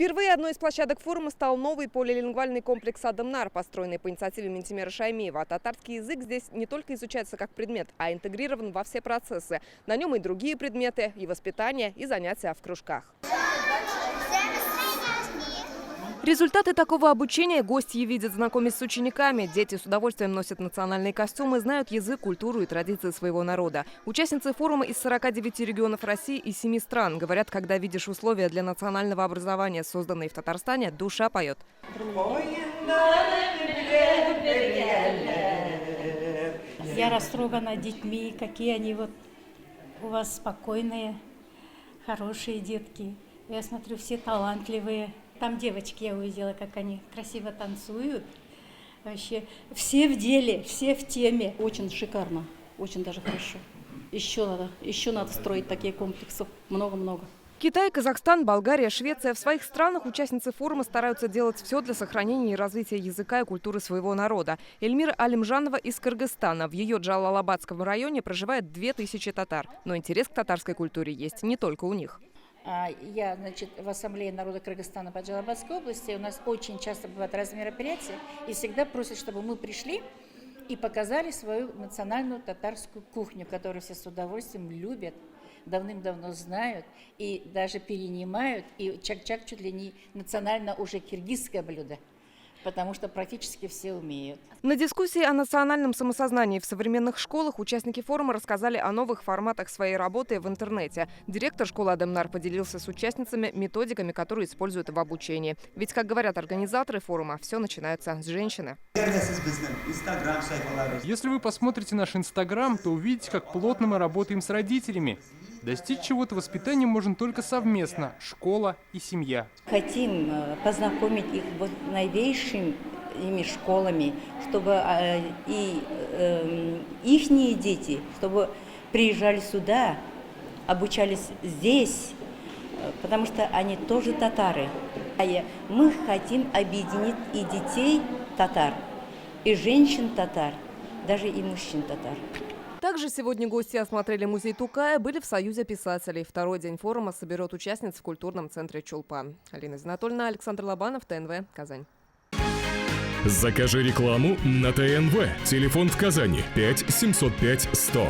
Впервые одной из площадок форума стал новый полилингвальный комплекс «Адамнар», построенный по инициативе Минтимера Шаймиева. Татарский язык здесь не только изучается как предмет, а интегрирован во все процессы. На нем и другие предметы, и воспитание, и занятия в кружках. Результаты такого обучения гости видят, знакомясь с учениками. Дети с удовольствием носят национальные костюмы, знают язык, культуру и традиции своего народа. Участницы форума из 49 регионов России и 7 стран. Говорят, когда видишь условия для национального образования, созданные в Татарстане, душа поет. Я растрогана детьми, какие они вот у вас спокойные, хорошие детки. Я смотрю, все талантливые. Там девочки я увидела, как они красиво танцуют. Вообще все в деле, все в теме. Очень шикарно, очень даже хорошо. Еще надо строить такие комплексы. Много-много. Китай, Казахстан, Болгария, Швеция. В своих странах участницы форума стараются делать все для сохранения и развития языка и культуры своего народа. Эльмира Алимжанова из Кыргызстана. В ее Джалалабадском районе проживает 2000 татар. Но интерес к татарской культуре есть не только у них. Я, в Ассамблее народа Кыргызстана по Джалалабадской области. У нас очень часто бывают разные мероприятия. И всегда просят, чтобы мы пришли и показали свою национальную татарскую кухню, которую все с удовольствием любят, давным-давно знают и даже перенимают. И чак-чак чуть ли не национально уже киргизское блюдо, потому что практически все умеют. На дискуссии о национальном самосознании в современных школах участники форума рассказали о новых форматах своей работы в интернете. Директор школы «Адамнар» поделился с участницами методиками, которые используют в обучении. Ведь, как говорят организаторы форума, все начинается с женщины. Если вы посмотрите наш Инстаграм, то увидите, как плотно мы работаем с родителями. Достичь чего-то воспитания можно только совместно – школа и семья. Хотим познакомить их с новейшими школами, чтобы ихние дети, чтобы приезжали сюда, обучались здесь, потому что они тоже татары. Мы хотим объединить и детей татар, и женщин татар, даже и мужчин татар. Также сегодня гости осмотрели музей Тукая, были в Союзе писателей. Второй день форума соберет участниц в культурном центре Чулпан. Алина Зинатольевна, Александр Лобанов, ТНВ, Казань. Закажи рекламу на ТНВ. Телефон в Казани 5 705 100.